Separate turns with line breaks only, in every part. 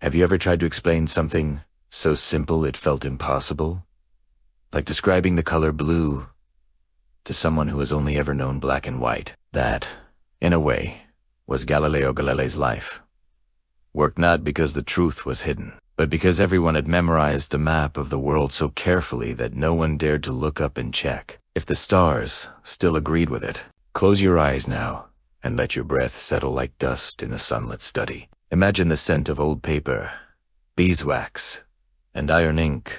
Have you ever tried to explain something so simple it felt impossible? Like describing the color blue to someone who has only ever known black and white. That, in a way, was Galileo Galilei's life. Worked not because the truth was hidden, but because everyone had memorized the map of the world so carefully that no one dared to look up and check if the stars still agreed with it. Close your eyes now, and let your breath settle like dust in a sunlit study. Imagine the scent of old paper, beeswax, and iron ink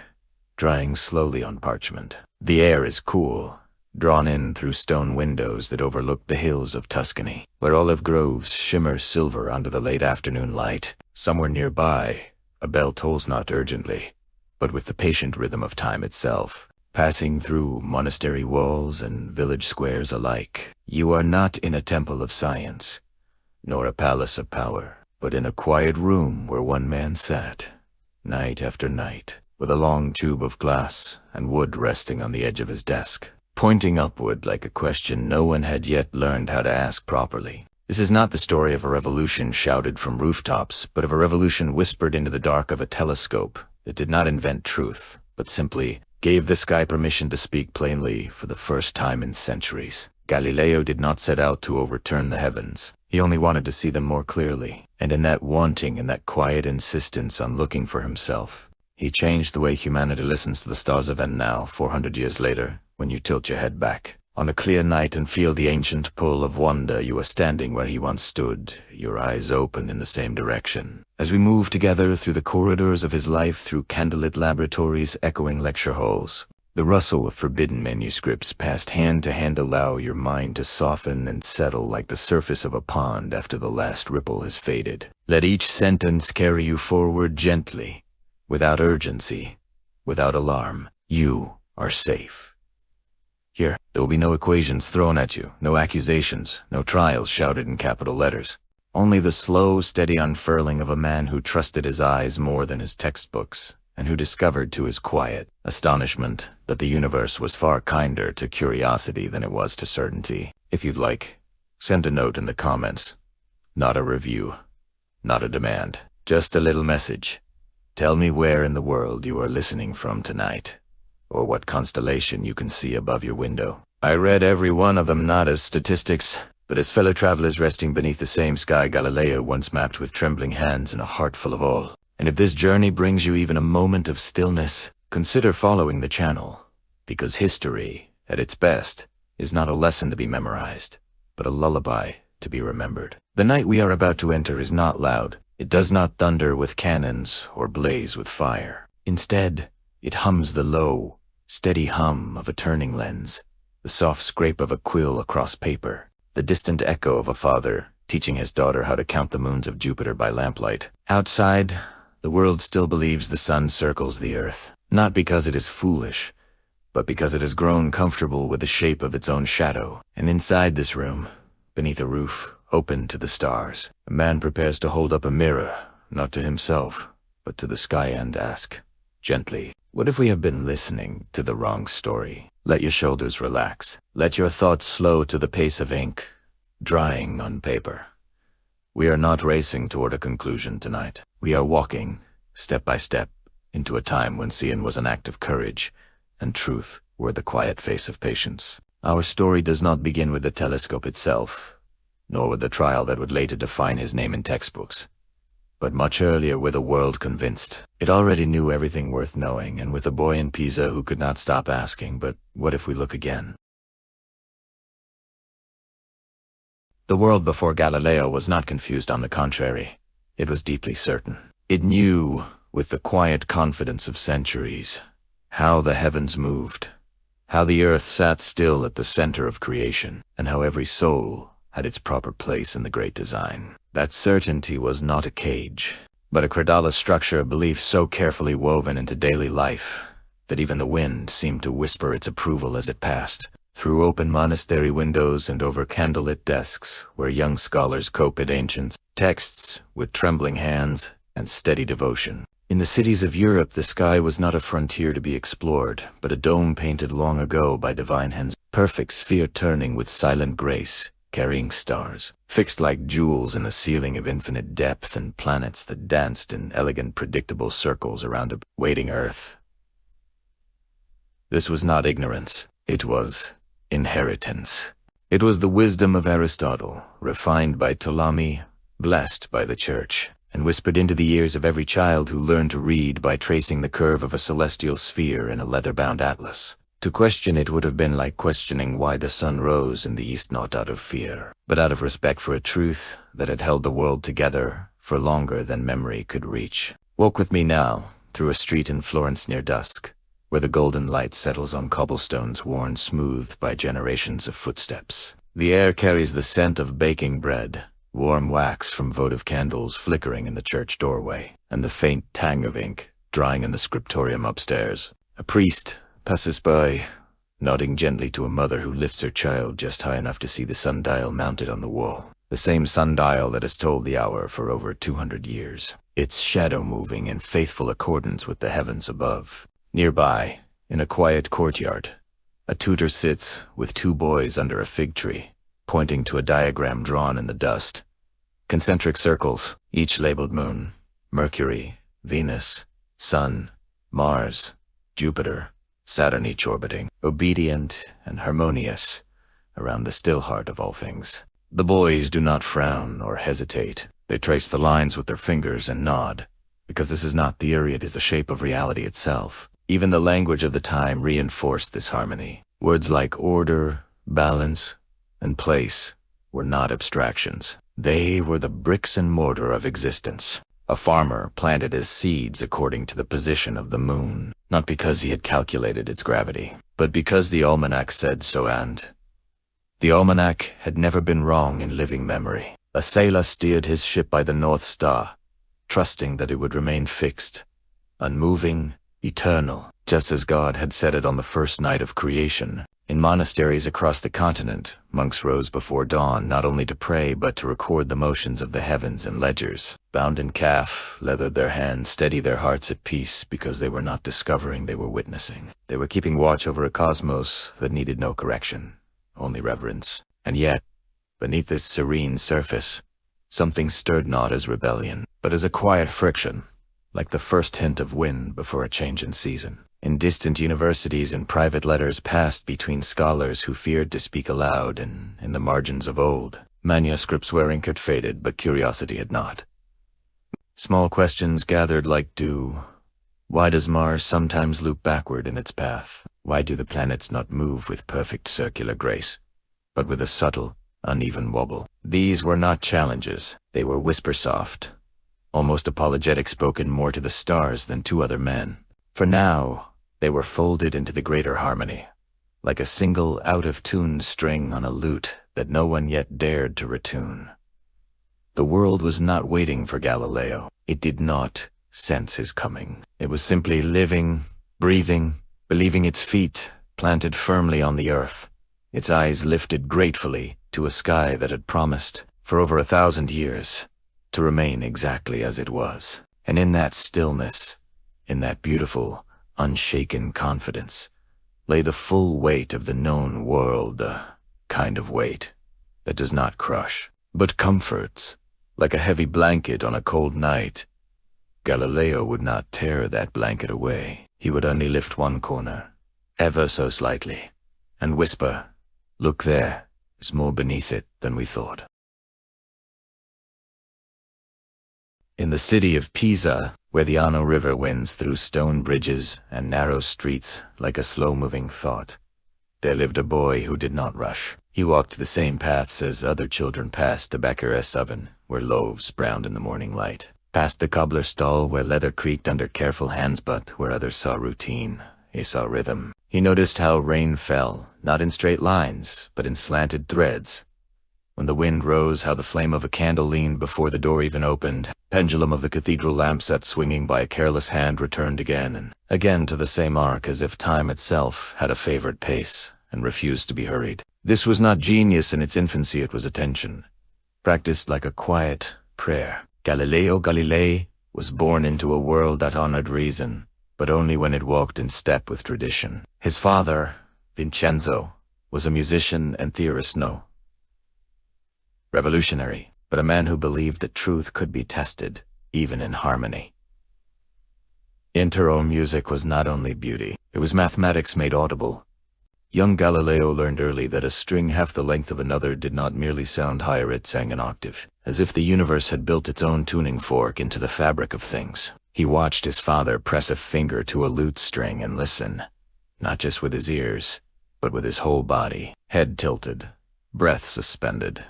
drying slowly on parchment. The air is cool, drawn in through stone windows that overlook the hills of Tuscany, where olive groves shimmer silver under the late afternoon light. Somewhere nearby, a bell tolls not urgently, but with the patient rhythm of time itself, passing through monastery walls and village squares alike. You are not in a temple of science, nor a palace of power, but in a quiet room where one man sat, night after night, with a long tube of glass and wood resting on the edge of his desk, pointing upward like a question no one had yet learned how to ask properly. This is not the story of a revolution shouted from rooftops, but of a revolution whispered into the dark of a telescope that did not invent truth, but simply gave the sky permission to speak plainly for the first time in centuries. Galileo did not set out to overturn the heavens. He only wanted to see them more clearly, and in that wanting and that quiet insistence on looking for himself, he changed the way humanity listens to the stars of now, 400 years later. When you tilt your head back on a clear night and feel the ancient pull of wonder, you are standing where he once stood, your eyes open in the same direction. As we move together through the corridors of his life, through candlelit laboratories, echoing lecture halls, the rustle of forbidden manuscripts passed hand to hand allow your mind to soften and settle like the surface of a pond after the last ripple has faded. Let each sentence carry you forward gently, without urgency, without alarm. You are safe. Here, there will be no equations thrown at you, no accusations, no trials shouted in capital letters. Only the slow, steady unfurling of a man who trusted his eyes more than his textbooks, and who discovered to his quiet astonishment that the universe was far kinder to curiosity than it was to certainty. If you'd like, send a note in the comments. Not a review, not a demand, just a little message. Tell me where in the world you are listening from tonight, or what constellation you can see above your window. I read every one of them not as statistics, but as fellow travelers resting beneath the same sky Galileo once mapped with trembling hands and a heart full of awe. And if this journey brings you even a moment of stillness, consider following the channel, because history, at its best, is not a lesson to be memorized, but a lullaby to be remembered. The night we are about to enter is not loud. It does not thunder with cannons or blaze with fire. Instead, it hums the low, steady hum of a turning lens, the soft scrape of a quill across paper, the distant echo of a father teaching his daughter how to count the moons of Jupiter by lamplight. Outside, the world still believes the sun circles the earth, not because it is foolish, but because it has grown comfortable with the shape of its own shadow. And inside this room, beneath a roof open to the stars, a man prepares to hold up a mirror, not to himself, but to the sky and ask, gently, what if we have been listening to the wrong story? Let your shoulders relax. Let your thoughts slow to the pace of ink, drying on paper. We are not racing toward a conclusion tonight. We are walking, step by step, into a time when seeing was an act of courage, and truth wore the quiet face of patience. Our story does not begin with the telescope itself, nor with the trial that would later define his name in textbooks, but much earlier with a world convinced. It already knew everything worth knowing, and with a boy in Pisa who could not stop asking, but what if we look again? The world before Galileo was not confused, on the contrary. It was deeply certain. It knew, with the quiet confidence of centuries, how the heavens moved, how the earth sat still at the center of creation, and how every soul had its proper place in the great design. That certainty was not a cage, but a credulous structure of belief so carefully woven into daily life that even the wind seemed to whisper its approval as it passed, through open monastery windows and over candlelit desks where young scholars copied ancient texts with trembling hands and steady devotion. In the cities of Europe, the sky was not a frontier to be explored, but a dome painted long ago by divine hands, perfect sphere turning with silent grace, carrying stars, fixed like jewels in a ceiling of infinite depth, and planets that danced in elegant, predictable circles around a waiting Earth. This was not ignorance, it was inheritance. It was the wisdom of Aristotle, refined by Ptolemy, blessed by the Church, and whispered into the ears of every child who learned to read by tracing the curve of a celestial sphere in a leather-bound atlas. To question it would have been like questioning why the sun rose in the east, not out of fear, but out of respect for a truth that had held the world together for longer than memory could reach. Walk with me now, through a street in Florence near dusk, where the golden light settles on cobblestones worn smooth by generations of footsteps. The air carries the scent of baking bread, warm wax from votive candles flickering in the church doorway, and the faint tang of ink drying in the scriptorium upstairs. A priest passes by, nodding gently to a mother who lifts her child just high enough to see the sundial mounted on the wall. The same sundial that has told the hour for over 200 years, its shadow moving in faithful accordance with the heavens above. Nearby, in a quiet courtyard, a tutor sits with 2 boys under a fig tree, pointing to a diagram drawn in the dust. Concentric circles, each labeled moon, Mercury, Venus, Sun, Mars, Jupiter, Saturn, each orbiting, obedient and harmonious, around the still heart of all things. The boys do not frown or hesitate. They trace the lines with their fingers and nod, because this is not theory, it is the shape of reality itself. Even the language of the time reinforced this harmony. Words like order, balance, and place were not abstractions. They were the bricks and mortar of existence. A farmer planted his seeds according to the position of the moon, not because he had calculated its gravity, but because the almanac said so, and the almanac had never been wrong in living memory. A sailor steered his ship by the North Star, trusting that it would remain fixed, unmoving, eternal, just as God had said it on the first night of creation. In monasteries across the continent, monks rose before dawn not only to pray but to record the motions of the heavens in ledgers. Bound in calf, leathered their hands, steady their hearts at peace because they were not discovering, they were witnessing. They were keeping watch over a cosmos that needed no correction, only reverence. And yet, beneath this serene surface, something stirred not as rebellion, but as a quiet friction, like the first hint of wind before a change in season. In distant universities and private letters passed between scholars who feared to speak aloud, and in the margins of old manuscripts where ink had faded but curiosity had not. Small questions gathered like dew. Why does Mars sometimes loop backward in its path? Why do the planets not move with perfect circular grace, but with a subtle, uneven wobble? These were not challenges. They were whisper-soft, almost apologetic, spoken more to the stars than to other men. For now, they were folded into the greater harmony, like a single out-of-tune string on a lute that no one yet dared to retune. The world was not waiting for Galileo. It did not sense his coming. It was simply living, breathing, believing, its feet planted firmly on the earth, its eyes lifted gratefully to a sky that had promised, for over 1,000 years, to remain exactly as it was. And in that stillness, in that beautiful, unshaken confidence, lay the full weight of the known world, a kind of weight that does not crush, but comforts, like a heavy blanket on a cold night. Galileo would not tear that blanket away. He would only lift one corner, ever so slightly, and whisper, "Look there, there's more beneath it than we thought." In the city of Pisa, where the Arno River winds through stone bridges and narrow streets like a slow-moving thought, there lived a boy who did not rush. He walked the same paths as other children passed the baker's oven, where loaves browned in the morning light, past the cobbler's stall where leather creaked under careful hands, but where others saw routine, he saw rhythm. He noticed how rain fell, not in straight lines, but in slanted threads. When the wind rose, how the flame of a candle leaned before the door even opened. Pendulum of the cathedral lamp set swinging by a careless hand returned again and again to the same arc, as if time itself had a favored pace and refused to be hurried. This was not genius in its infancy, it was attention, practiced like a quiet prayer. Galileo Galilei was born into a world that honored reason, but only when it walked in step with tradition. His father, Vincenzo, was a musician and theorist, revolutionary, but a man who believed that truth could be tested, even in harmony. Intero music was not only beauty, it was mathematics made audible. Young Galileo learned early that a string half the length of another did not merely sound higher, it sang an octave, as if the universe had built its own tuning fork into the fabric of things. He watched his father press a finger to a lute string and listen, not just with his ears, but with his whole body, head tilted, breath suspended,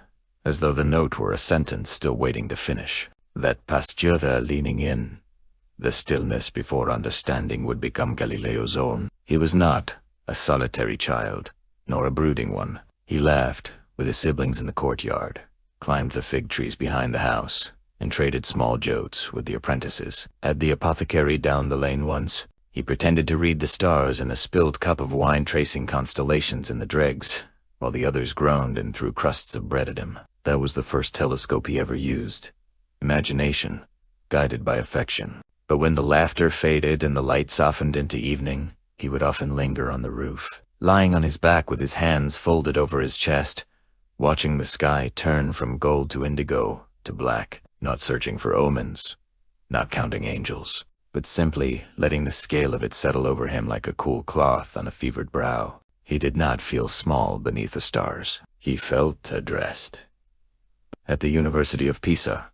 as though the note were a sentence still waiting to finish. That posture leaning in, the stillness before understanding would become Galileo's own. He was not a solitary child, nor a brooding one. He laughed with his siblings in the courtyard, climbed the fig trees behind the house, and traded small jokes with the apprentices. At the apothecary down the lane once, he pretended to read the stars in a spilled cup of wine, tracing constellations in the dregs, while the others groaned and threw crusts of bread at him. That was the first telescope he ever used. Imagination, guided by affection. But when the laughter faded and the light softened into evening, he would often linger on the roof, lying on his back with his hands folded over his chest, watching the sky turn from gold to indigo to black, not searching for omens, not counting angels, but simply letting the scale of it settle over him like a cool cloth on a fevered brow. He did not feel small beneath the stars. He felt addressed. At the University of Pisa,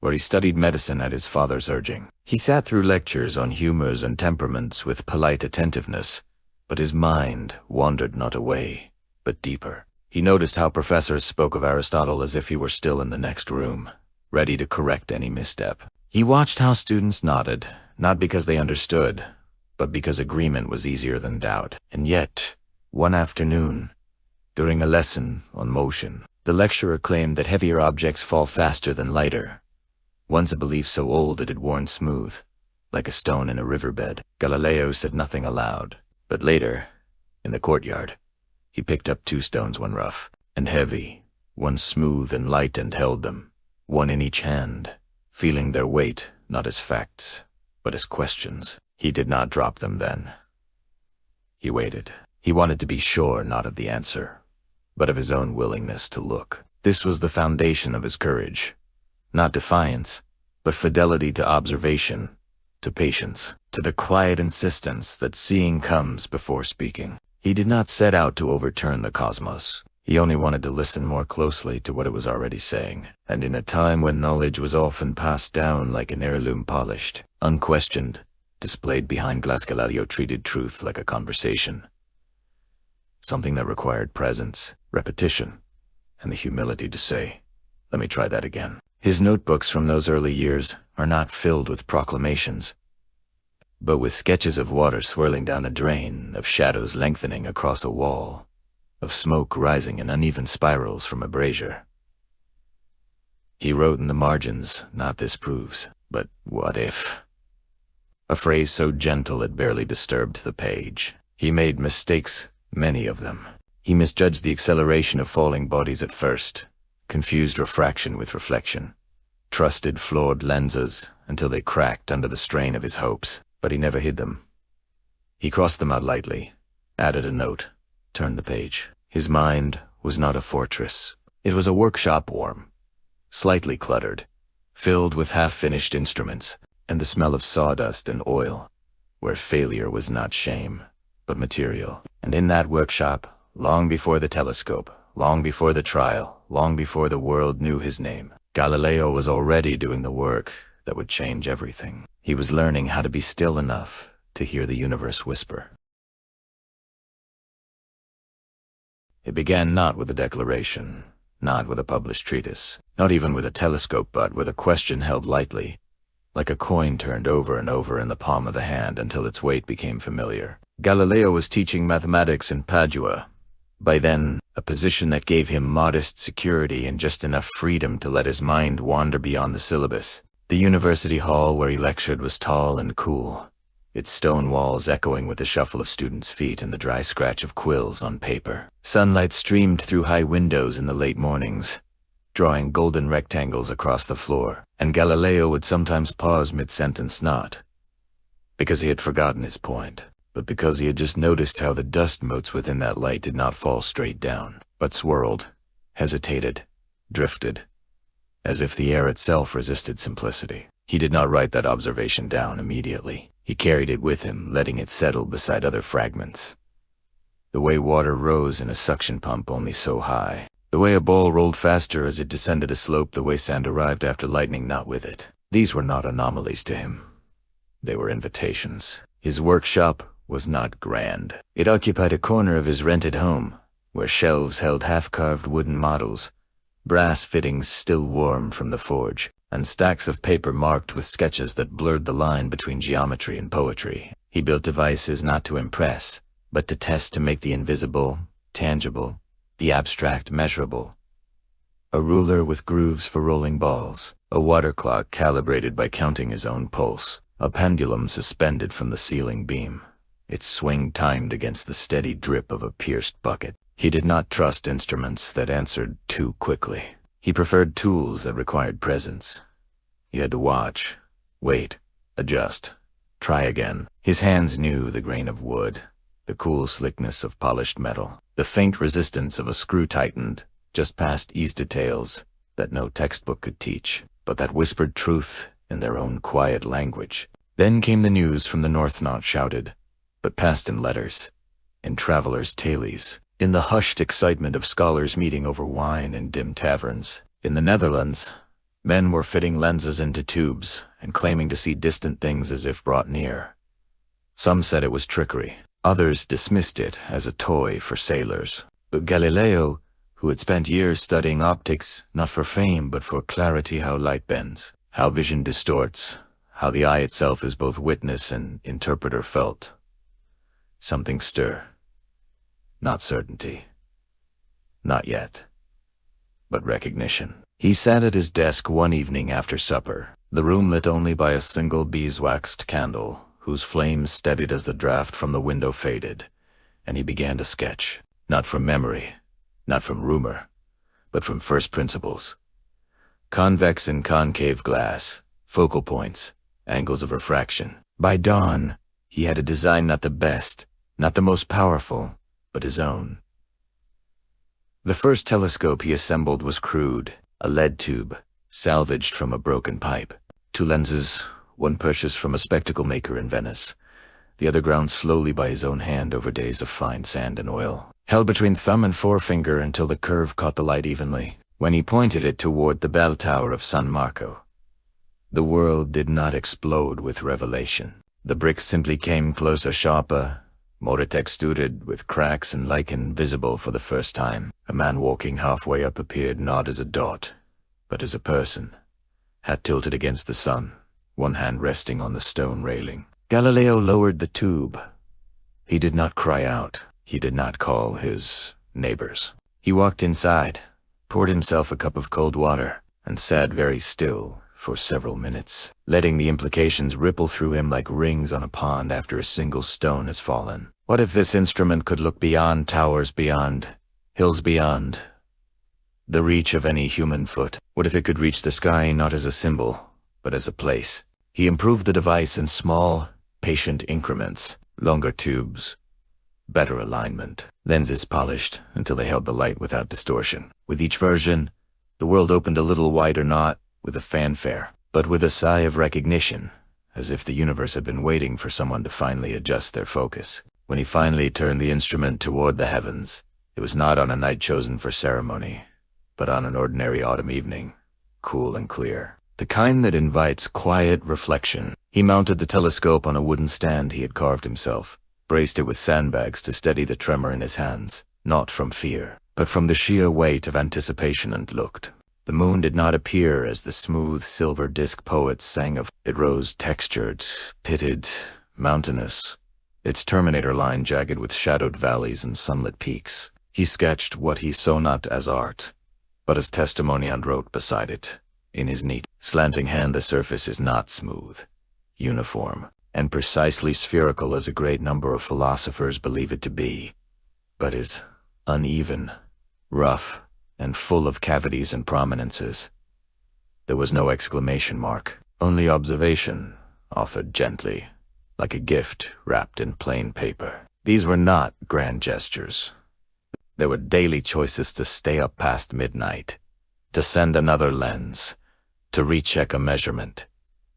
where he studied medicine at his father's urging, he sat through lectures on humors and temperaments with polite attentiveness, but his mind wandered not away, but deeper. He noticed how professors spoke of Aristotle as if he were still in the next room, ready to correct any misstep. He watched how students nodded, not because they understood, but because agreement was easier than doubt. And yet, one afternoon, during a lesson on motion, the lecturer claimed that heavier objects fall faster than lighter. Once a belief so old it had worn smooth, like a stone in a riverbed. Galileo said nothing aloud, but later, in the courtyard, he picked up 2 stones, one rough and heavy, one smooth and light, and held them, one in each hand, feeling their weight not as facts, but as questions. He did not drop them then. He waited. He wanted to be sure not of the answer, but of his own willingness to look. This was the foundation of his courage. Not defiance, but fidelity to observation, to patience, to the quiet insistence that seeing comes before speaking. He did not set out to overturn the cosmos. He only wanted to listen more closely to what it was already saying. And in a time when knowledge was often passed down like an heirloom, polished, unquestioned, displayed behind glass, Galileo treated truth like a conversation. Something that required presence, repetition, and the humility to say, "Let me try that again." His notebooks from those early years are not filled with proclamations, but with sketches of water swirling down a drain, of shadows lengthening across a wall, of smoke rising in uneven spirals from a brazier. He wrote in the margins, not "this proves," but "what if?" A phrase so gentle it barely disturbed the page. He made mistakes, many of them. He misjudged the acceleration of falling bodies at first, confused refraction with reflection, trusted flawed lenses until they cracked under the strain of his hopes, but he never hid them. He crossed them out lightly, added a note, turned the page. His mind was not a fortress. It was a workshop, warm, slightly cluttered, filled with half-finished instruments and the smell of sawdust and oil, where failure was not shame, but material. And in that workshop, long before the telescope, long before the trial, long before the world knew his name, Galileo was already doing the work that would change everything. He was learning how to be still enough to hear the universe whisper. It began not with a declaration, not with a published treatise, not even with a telescope, but with a question held lightly, like a coin turned over and over in the palm of the hand until its weight became familiar. Galileo was teaching mathematics in Padua. By then, a position that gave him modest security and just enough freedom to let his mind wander beyond the syllabus. The university hall where he lectured was tall and cool, its stone walls echoing with the shuffle of students' feet and the dry scratch of quills on paper. Sunlight streamed through high windows in the late mornings, drawing golden rectangles across the floor, and Galileo would sometimes pause mid-sentence, not because he had forgotten his point, but because he had just noticed how the dust motes within that light did not fall straight down, but swirled, hesitated, drifted, as if the air itself resisted simplicity. He did not write that observation down immediately. He carried it with him, letting it settle beside other fragments. The way water rose in a suction pump only so high. The way a ball rolled faster as it descended a slope, the way sand arrived after lightning not with it. These were not anomalies to him. They were invitations. His workshop was not grand. It occupied a corner of his rented home, where shelves held half-carved wooden models, brass fittings still warm from the forge, and stacks of paper marked with sketches that blurred the line between geometry and poetry. He built devices not to impress, but to test, to make the invisible tangible, the abstract measurable. A ruler with grooves for rolling balls, a water clock calibrated by counting his own pulse, a pendulum suspended from the ceiling beam, its swing timed against the steady drip of a pierced bucket. He did not trust instruments that answered too quickly. He preferred tools that required presence. You had to watch, wait, adjust, try again. His hands knew the grain of wood, the cool slickness of polished metal, the faint resistance of a screw tightened just past ease details that no textbook could teach, but that whispered truth in their own quiet language. Then came the news from the north, not shouted, but passed in letters, in travelers' tailies, in the hushed excitement of scholars meeting over wine in dim taverns. In the Netherlands, men were fitting lenses into tubes and claiming to see distant things as if brought near. Some said it was trickery. Others dismissed it as a toy for sailors. But Galileo, who had spent years studying optics, not for fame but for clarity, how light bends, how vision distorts, how the eye itself is both witness and interpreter, felt something stir. Not certainty. Not yet. But recognition. He sat at his desk one evening after supper, the room lit only by a single beeswaxed candle, whose flames steadied as the draft from the window faded, and he began to sketch, not from memory, not from rumor, but from first principles. Convex and concave glass, focal points, angles of refraction. By dawn, he had a design not the best, not the most powerful, but his own. The first telescope he assembled was crude, a lead tube, salvaged from a broken pipe. 2 lenses, one purchased from a spectacle maker in Venice, the other ground slowly by his own hand over days of fine sand and oil, held between thumb and forefinger until the curve caught the light evenly, when he pointed it toward the bell tower of San Marco. The world did not explode with revelation. The bricks simply came closer, sharper, more textured, with cracks and lichen visible for the first time. A man walking halfway up appeared not as a dot, but as a person, hat tilted against the sun, one hand resting on the stone railing. Galileo lowered the tube. He did not cry out. He did not call his neighbors. He walked inside, poured himself a cup of cold water, and sat very still for several minutes, letting the implications ripple through him like rings on a pond after a single stone has fallen. What if this instrument could look beyond towers, beyond hills, beyond the reach of any human foot? What if it could reach the sky not as a symbol, but as a place? He improved the device in small, patient increments, longer tubes, better alignment, lenses polished until they held the light without distortion. With each version, the world opened a little wider, not with a fanfare, but with a sigh of recognition, as if the universe had been waiting for someone to finally adjust their focus. When he finally turned the instrument toward the heavens, it was not on a night chosen for ceremony, but on an ordinary autumn evening, cool and clear, the kind that invites quiet reflection. He mounted the telescope on a wooden stand he had carved himself, braced it with sandbags to steady the tremor in his hands, not from fear, but from the sheer weight of anticipation, and looked. The moon did not appear as the smooth silver disk poets sang of. It rose textured, pitted, mountainous, its terminator line jagged with shadowed valleys and sunlit peaks. He sketched what he saw not as art, but as testimony, and wrote beside it, in his neat, slanting hand, the surface is not smooth, uniform, and precisely spherical as a great number of philosophers believe it to be, but is uneven, rough, and full of cavities and prominences. There was no exclamation mark, only observation, offered gently, like a gift wrapped in plain paper. These were not grand gestures. There were daily choices to stay up past midnight, to send another lens, to recheck a measurement,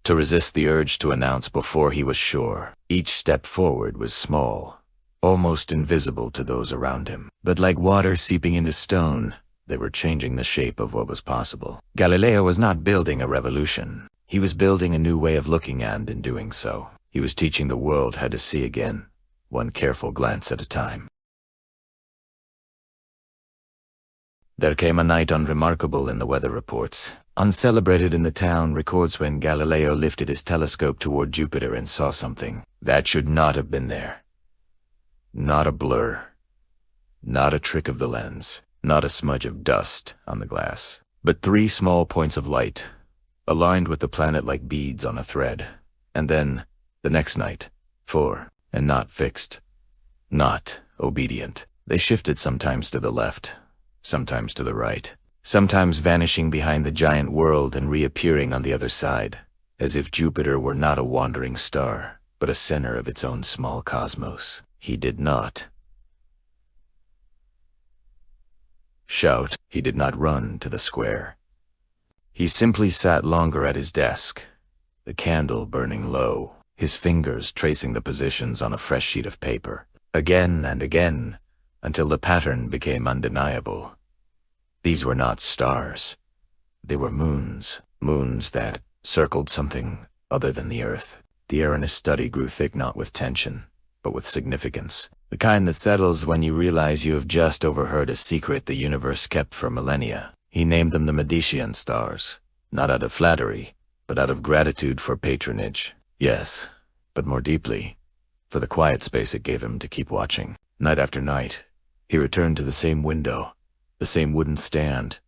to resist the urge to announce before he was sure. Each step forward was small, almost invisible to those around him. But like water seeping into stone, they were changing the shape of what was possible. Galileo was not building a revolution. He was building a new way of looking, and in doing so, he was teaching the world how to see again, one careful glance at a time. There came a night unremarkable in the weather reports, uncelebrated in the town records, when Galileo lifted his telescope toward Jupiter and saw something that should not have been there. Not a blur, not a trick of the lens, not a smudge of dust on the glass, but 3 small points of light, aligned with the planet like beads on a thread. And then, the next night, 4, and not fixed, not obedient. They shifted sometimes to the left, sometimes to the right, sometimes vanishing behind the giant world and reappearing on the other side, as if Jupiter were not a wandering star, but a center of its own small cosmos. He did not shout. He did not run to the square. He simply sat longer at his desk, the candle burning low, his fingers tracing the positions on a fresh sheet of paper, again and again, until the pattern became undeniable. These were not stars. They were moons, moons that circled something other than the Earth. The air in his study grew thick, not with tension, but with significance, the kind that settles when you realize you have just overheard a secret the universe kept for millennia. He named them the Medicean stars, not out of flattery, but out of gratitude for patronage. Yes, but more deeply, for the quiet space it gave him to keep watching. Night after night, he returned to the same window, the same wooden stand,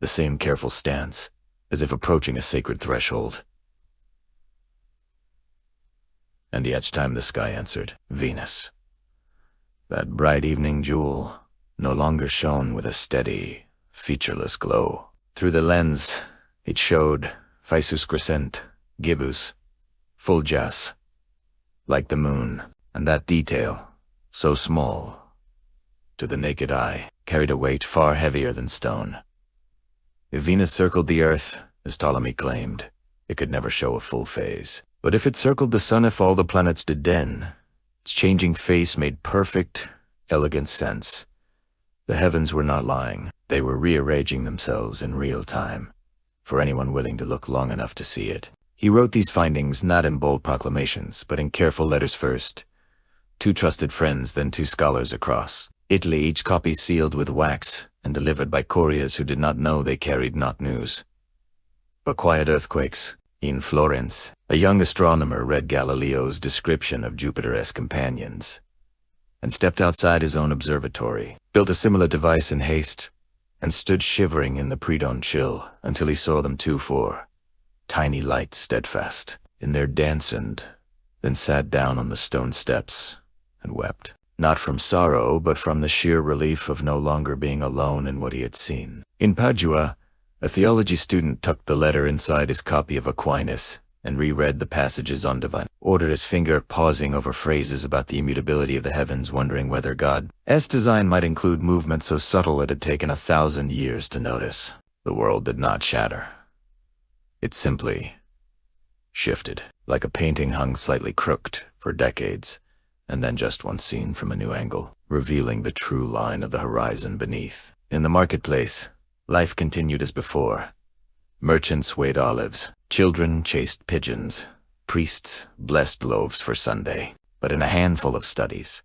the same careful stance, as if approaching a sacred threshold. And each time the sky answered, Venus. That bright evening jewel no longer shone with a steady, featureless glow. Through the lens, it showed Phaesus crescent, gibbous, fulgence, like the moon, and that detail, so small, to the naked eye, carried a weight far heavier than stone. If Venus circled the Earth, as Ptolemy claimed, it could never show a full phase. But if it circled the sun, if all the planets did, then its changing face made perfect, elegant sense. The heavens were not lying. They were rearranging themselves in real time, for anyone willing to look long enough to see it. He wrote these findings not in bold proclamations, but in careful letters first. 2 trusted friends, then 2 scholars across Italy, each copy sealed with wax and delivered by couriers who did not know they carried not news, but quiet earthquakes. In Florence, a young astronomer read Galileo's description of Jupiter's companions and stepped outside his own observatory, built a similar device in haste, and stood shivering in the pre-dawn chill until he saw them 2 for tiny lights steadfast in their dance, and then sat down on the stone steps and wept, not from sorrow, but from the sheer relief of no longer being alone in what he had seen. In Padua, a theology student tucked the letter inside his copy of Aquinas and reread the passages on divine order, his finger pausing over phrases about the immutability of the heavens, wondering whether God's design might include movement so subtle it had taken 1,000 years to notice. The world did not shatter. It simply shifted, like a painting hung slightly crooked for decades, and then just once seen from a new angle, revealing the true line of the horizon beneath. In the marketplace, life continued as before. Merchants weighed olives, children chased pigeons, priests blessed loaves for Sunday. But in a handful of studies,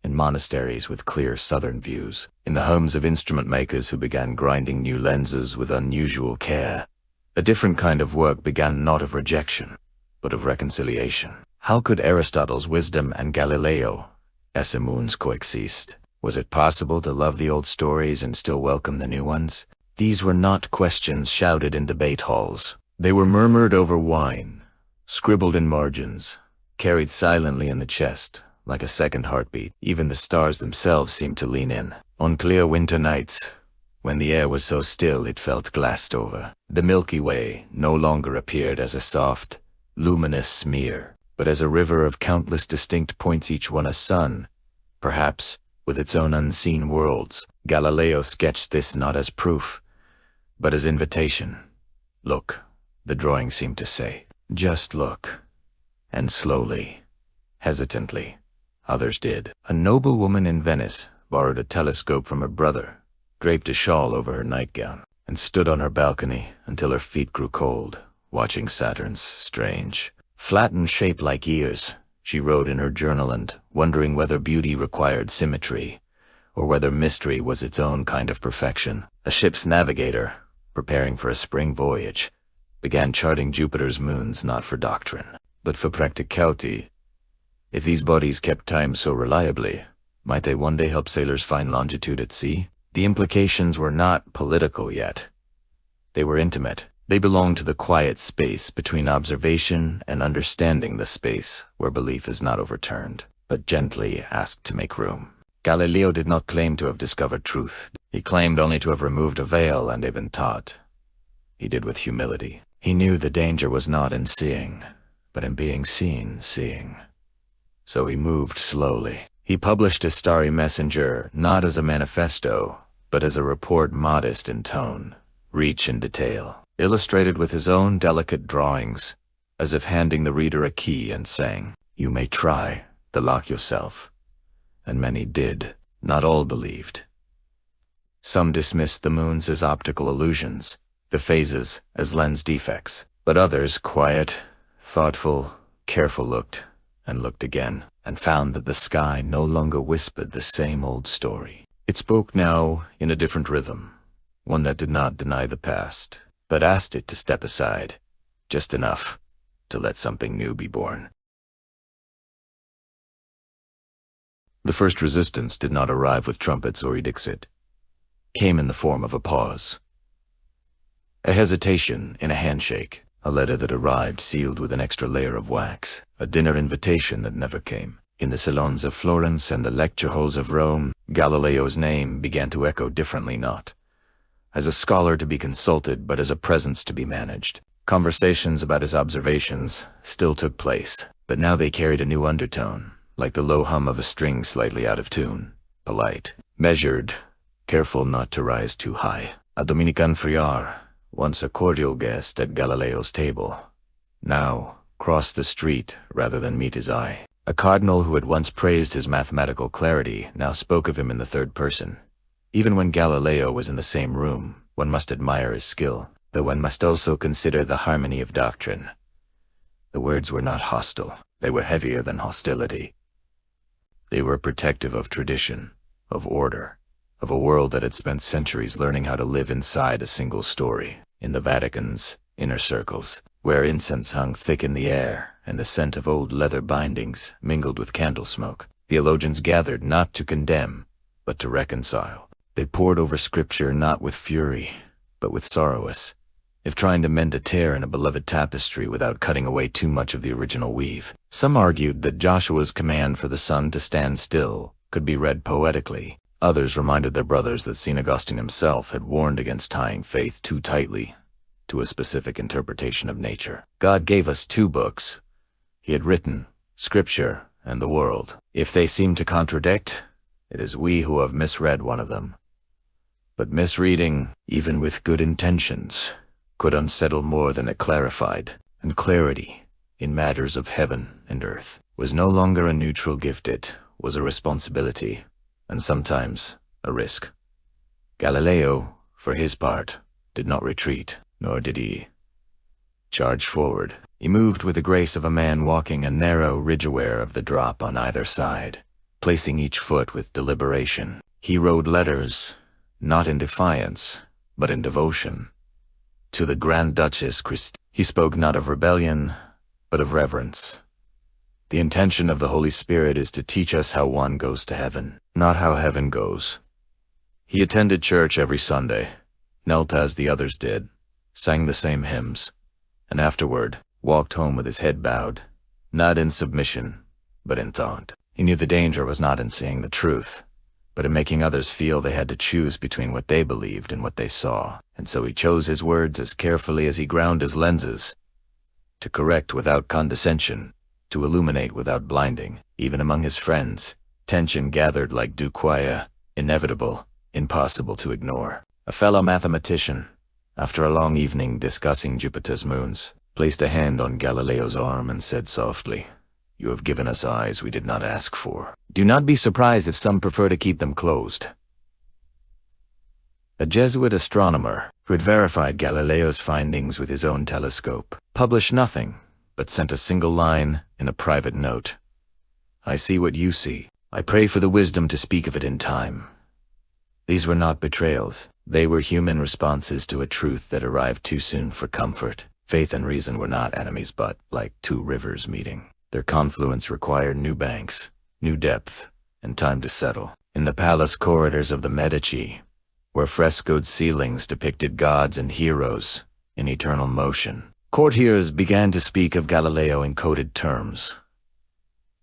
in monasteries with clear southern views, in the homes of instrument makers who began grinding new lenses with unusual care, a different kind of work began, not of rejection, but of reconciliation. How could Aristotle's wisdom and Galileo's moons coexist? Was it possible to love the old stories and still welcome the new ones? These were not questions shouted in debate halls. They were murmured over wine, scribbled in margins, carried silently in the chest, like a second heartbeat. Even the stars themselves seemed to lean in. On clear winter nights, when the air was so still it felt glassed over, the Milky Way no longer appeared as a soft, luminous smear, but as a river of countless distinct points, each one a sun, perhaps with its own unseen worlds. Galileo sketched this not as proof, but his invitation. Look, the drawing seemed to say. Just look. And slowly, hesitantly, others did. A noble woman in Venice borrowed a telescope from her brother, draped a shawl over her nightgown, and stood on her balcony until her feet grew cold, watching Saturn's strange, flattened shape like ears. She wrote in her journal and wondering whether beauty required symmetry, or whether mystery was its own kind of perfection. A ship's navigator, preparing for a spring voyage, began charting Jupiter's moons not for doctrine, but for practicality. If these bodies kept time so reliably, might they one day help sailors find longitude at sea? The implications were not political yet. They were intimate. They belonged to the quiet space between observation and understanding, the space where belief is not overturned, but gently asked to make room. Galileo did not claim to have discovered truth. He claimed only to have removed a veil and been taught. He did with humility. He knew the danger was not in seeing, but in being seen seeing. So he moved slowly. He published his Starry Messenger not as a manifesto, but as a report modest in tone, rich in detail, illustrated with his own delicate drawings, as if handing the reader a key and saying, "You may try the lock yourself." And many did. Not all believed. Some dismissed the moons as optical illusions, the phases as lens defects, but others, quiet, thoughtful, careful, looked again, and found that the sky no longer whispered the same old story. It spoke now in a different rhythm, one that did not deny the past, but asked it to step aside, just enough to let something new be born. The first resistance did not arrive with trumpets or edicts. It came in the form of a pause. A hesitation in a handshake, a letter that arrived sealed with an extra layer of wax, a dinner invitation that never came. In the salons of Florence and the lecture halls of Rome, Galileo's name began to echo differently, not as a scholar to be consulted, but as a presence to be managed. Conversations about his observations still took place, but now they carried a new undertone, like the low hum of a string slightly out of tune, polite, measured, careful not to rise too high. A Dominican friar, once a cordial guest at Galileo's table, now crossed the street rather than meet his eye. A cardinal who had once praised his mathematical clarity now spoke of him in the third person. Even when Galileo was in the same room, one must admire his skill, though one must also consider the harmony of doctrine. The words were not hostile. They were heavier than hostility. They were protective of tradition, of order, of a world that had spent centuries learning how to live inside a single story. In the Vatican's inner circles, where incense hung thick in the air and the scent of old leather bindings mingled with candle smoke, theologians gathered not to condemn, but to reconcile. They pored over scripture not with fury, but with sorrow, as if trying to mend a tear in a beloved tapestry without cutting away too much of the original weave. Some argued that Joshua's command for the sun to stand still could be read poetically. Others reminded their brothers that St. Augustine himself had warned against tying faith too tightly to a specific interpretation of nature. God gave us two books. He had written Scripture and the world. If they seem to contradict, it is we who have misread one of them. But misreading, even with good intentions, could unsettle more than it clarified, and clarity, in matters of heaven and earth, was no longer a neutral gift. It was a responsibility, and sometimes a risk. Galileo, for his part, did not retreat, nor did he charge forward. He moved with the grace of a man walking a narrow ridge, aware of the drop on either side, placing each foot with deliberation. He wrote letters, not in defiance, but in devotion. To the Grand Duchess Christine, he spoke not of rebellion, but of reverence. The intention of the Holy Spirit is to teach us how one goes to heaven, not how heaven goes. He attended church every Sunday, knelt as the others did, sang the same hymns, and afterward walked home with his head bowed, not in submission, but in thought. He knew the danger was not in seeing the truth, but in making others feel they had to choose between what they believed and what they saw. And so he chose his words as carefully as he ground his lenses, to correct without condescension, to illuminate without blinding. Even among his friends, tension gathered like dew quiet, inevitable, impossible to ignore. A fellow mathematician, after a long evening discussing Jupiter's moons, placed a hand on Galileo's arm and said softly, "You have given us eyes we did not ask for. Do not be surprised if some prefer to keep them closed." A Jesuit astronomer, who had verified Galileo's findings with his own telescope, published nothing, but sent a single line in a private note. "I see what you see. I pray for the wisdom to speak of it in time." These were not betrayals. They were human responses to a truth that arrived too soon for comfort. Faith and reason were not enemies, but, like two rivers meeting, their confluence required new banks, new depth, and time to settle. In the palace corridors of the Medici, where frescoed ceilings depicted gods and heroes in eternal motion, courtiers began to speak of Galileo in coded terms.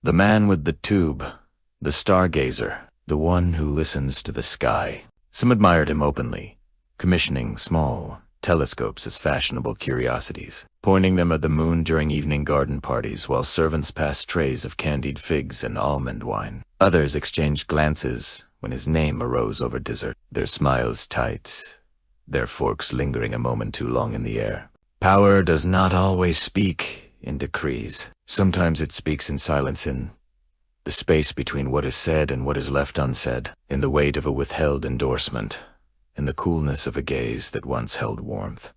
The man with the tube, the stargazer, the one who listens to the sky. Some admired him openly, commissioning small telescopes as fashionable curiosities, pointing them at the moon during evening garden parties while servants passed trays of candied figs and almond wine. Others exchanged glances when his name arose over dessert, their smiles tight, their forks lingering a moment too long in the air. Power does not always speak in decrees. Sometimes it speaks in silence, in the space between what is said and what is left unsaid, in the weight of a withheld endorsement, in the coolness of a gaze that once held warmth.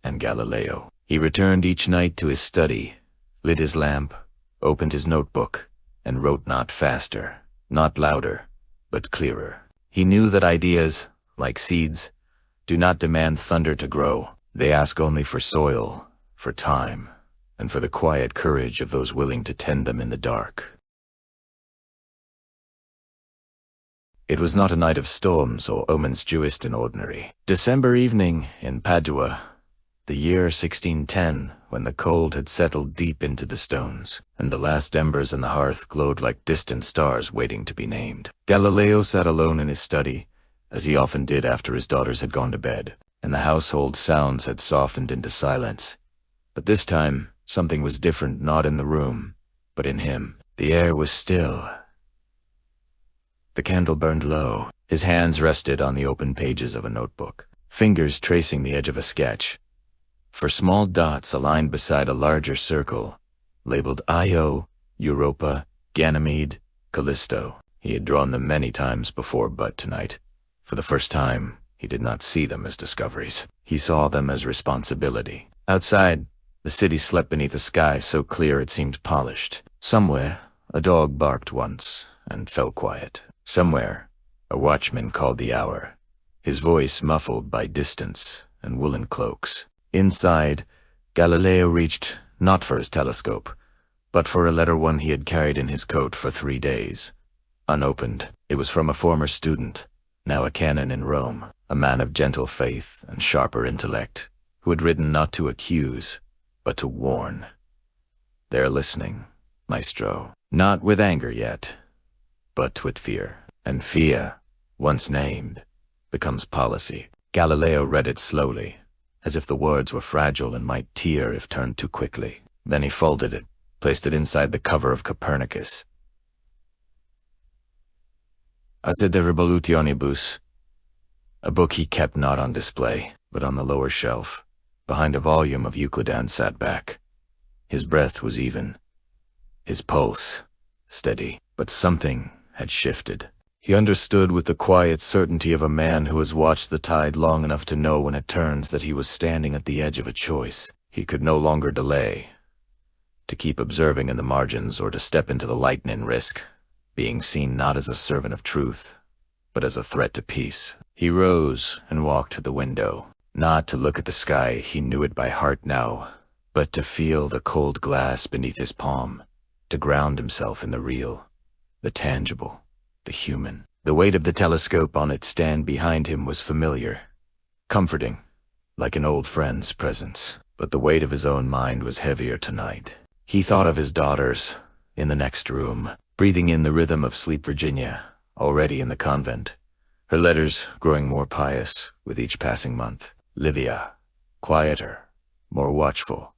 And Galileo. He returned each night to his study, lit his lamp, opened his notebook, and wrote not faster, not louder, but clearer. He knew that ideas, like seeds, do not demand thunder to grow. They ask only for soil, for time, and for the quiet courage of those willing to tend them in the dark. It was not a night of storms or omens Jewist and ordinary. December evening in Padua, the year 1610, when the cold had settled deep into the stones, and the last embers in the hearth glowed like distant stars waiting to be named. Galileo sat alone in his study, as he often did after his daughters had gone to bed, and the household sounds had softened into silence. But this time, something was different, not in the room, but in him. The air was still. The candle burned low. His hands rested on the open pages of a notebook, fingers tracing the edge of a sketch. For small dots aligned beside a larger circle, labeled Io, Europa, Ganymede, Callisto. He had drawn them many times before, but tonight, for the first time, he did not see them as discoveries. He saw them as responsibility. Outside, the city slept beneath a sky so clear it seemed polished. Somewhere, a dog barked once and fell quiet. Somewhere, a watchman called the hour, his voice muffled by distance and woolen cloaks. Inside, Galileo reached not for his telescope, but for a letter one he had carried in his coat for 3 days. Unopened, it was from a former student, now a canon in Rome, a man of gentle faith and sharper intellect, who had written not to accuse, but to warn. "They're listening, maestro, not with anger yet, but with fear. And fear, once named, becomes policy." Galileo read it slowly, as if the words were fragile and might tear if turned too quickly. Then he folded it, placed it inside the cover of Copernicus. Ase de Revolutionibus, a book he kept not on display, but on the lower shelf, behind a volume of Euclidean sat back. His breath was even, his pulse steady, but something had shifted. He understood with the quiet certainty of a man who has watched the tide long enough to know when it turns that he was standing at the edge of a choice. He could no longer delay. To keep observing in the margins or to step into the light and risk being seen not as a servant of truth, but as a threat to peace. He rose and walked to the window, not to look at the sky, he knew it by heart now, but to feel the cold glass beneath his palm, to ground himself in the real, the tangible, the human. The weight of the telescope on its stand behind him was familiar, comforting, like an old friend's presence. But the weight of his own mind was heavier tonight. He thought of his daughters, in the next room, breathing in the rhythm of Sleep Virginia, already in the convent. Her letters growing more pious with each passing month. Livia, quieter, more watchful,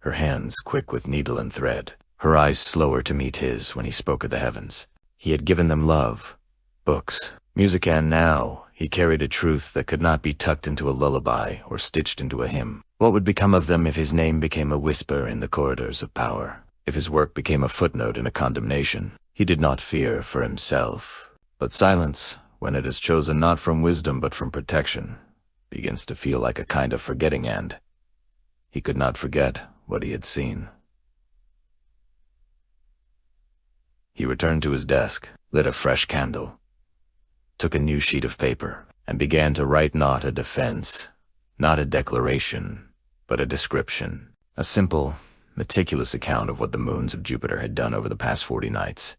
her hands quick with needle and thread, her eyes slower to meet his when he spoke of the heavens. He had given them love, books, music, and now he carried a truth that could not be tucked into a lullaby or stitched into a hymn. What would become of them if his name became a whisper in the corridors of power? If his work became a footnote in a condemnation? He did not fear for himself. But silence, when it is chosen not from wisdom but from protection, begins to feel like a kind of forgetting, and he could not forget what he had seen. He returned to his desk, lit a fresh candle, took a new sheet of paper, and began to write not a defense, not a declaration, but a description. A simple, meticulous account of what the moons of Jupiter had done over the past 40 nights.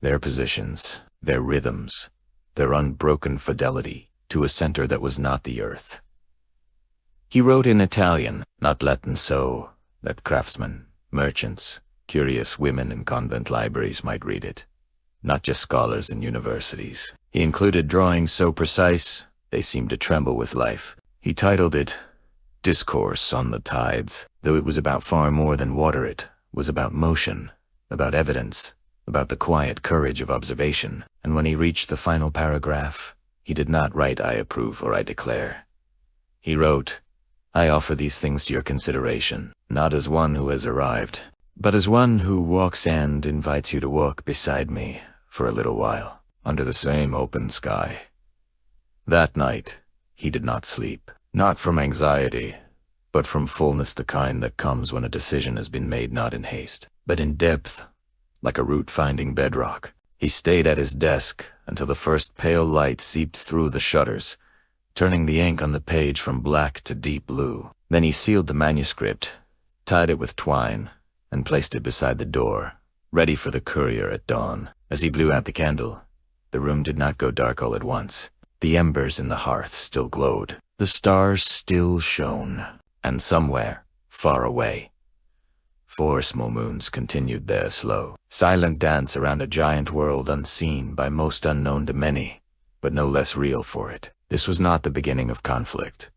Their positions, their rhythms, their unbroken fidelity to a center that was not the Earth. He wrote in Italian, not Latin, so that craftsmen, merchants, curious women in convent libraries might read it, not just scholars in universities. He included drawings so precise they seemed to tremble with life. He titled it Discourse on the Tides, though it was about far more than water. It was about motion, about evidence, about the quiet courage of observation. And when he reached the final paragraph, he did not write "I approve" or "I declare." He wrote, "I offer these things to your consideration, not as one who has arrived, but as one who walks and invites you to walk beside me for a little while, under the same open sky." That night, he did not sleep, not from anxiety, but from fullness, the kind that comes when a decision has been made not in haste, but in depth, like a root finding bedrock. He stayed at his desk until the first pale light seeped through the shutters, turning the ink on the page from black to deep blue. Then he sealed the manuscript, tied it with twine, and placed it beside the door, ready for the courier at dawn. As he blew out the candle, the room did not go dark all at once. The embers in the hearth still glowed. The stars still shone, and somewhere, far away, 4 small moons continued their slow, silent dance around a giant world unseen by most, unknown to many, but no less real for it. This was not the beginning of conflict.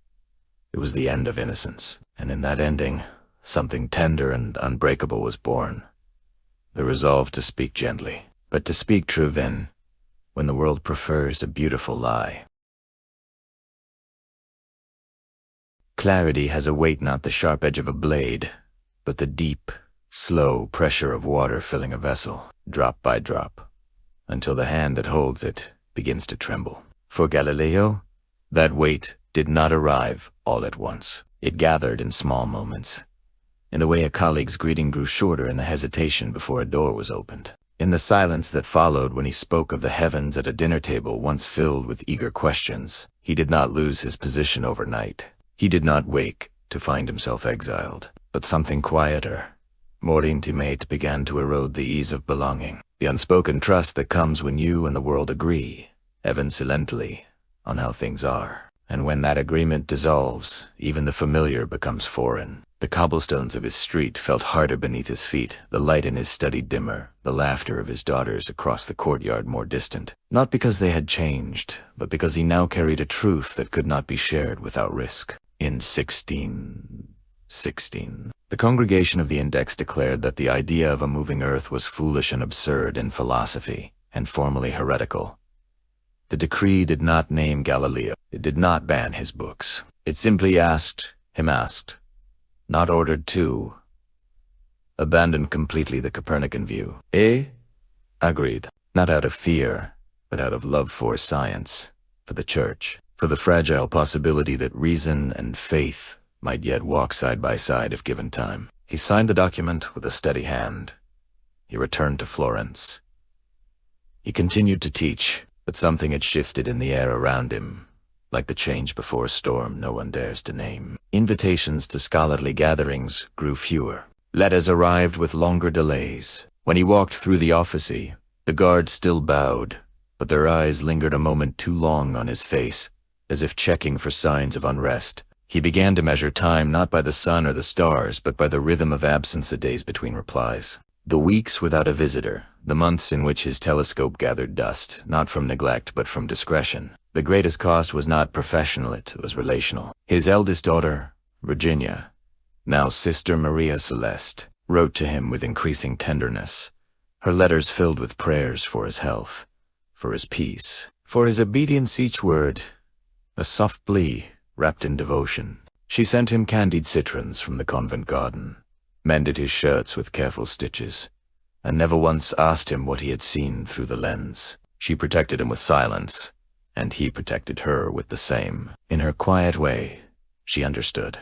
It was the end of innocence, and in that ending, something tender and unbreakable was born. The resolve to speak gently, but to speak true then, when the world prefers a beautiful lie. Clarity has a weight, not the sharp edge of a blade, but the deep, slow pressure of water filling a vessel, drop by drop, until the hand that holds it begins to tremble. For Galileo, that weight did not arrive all at once. It gathered in small moments, in the way a colleague's greeting grew shorter in the hesitation before a door was opened, in the silence that followed when he spoke of the heavens at a dinner table once filled with eager questions. He did not lose his position overnight. He did not wake to find himself exiled, but something quieter, more intimate, began to erode the ease of belonging, the unspoken trust that comes when you and the world agree, even silently, on how things are. And when that agreement dissolves, even the familiar becomes foreign. The cobblestones of his street felt harder beneath his feet, the light in his study dimmer, the laughter of his daughters across the courtyard more distant, not because they had changed, but because he now carried a truth that could not be shared without risk. In 1616, the congregation of the Index declared that the idea of a moving earth was foolish and absurd in philosophy, and formally heretical. The decree did not name Galileo. It did not ban his books. It simply asked, not ordered to, abandon completely the Copernican view. Agreed. Not out of fear, but out of love for science, for the church, for the fragile possibility that reason and faith might yet walk side by side if given time. He signed the document with a steady hand. He returned to Florence. He continued to teach, but something had shifted in the air around him, like the change before a storm no one dares to name. Invitations to scholarly gatherings grew fewer. Letters arrived with longer delays. When he walked through the office, the guards still bowed, but their eyes lingered a moment too long on his face, as if checking for signs of unrest. He began to measure time not by the sun or the stars, but by the rhythm of absence, the days between replies. The weeks without a visitor, the months in which his telescope gathered dust, not from neglect but from discretion. The greatest cost was not professional, it was relational. His eldest daughter, Virginia, now Sister Maria Celeste, wrote to him with increasing tenderness, her letters filled with prayers for his health, for his peace, For his obedience each word, a soft plea wrapped in devotion. She sent him candied citrons from the convent garden, mended his shirts with careful stitches, and never once asked him what he had seen through the lens. She protected him with silence, and he protected her with the same. In her quiet way, she understood.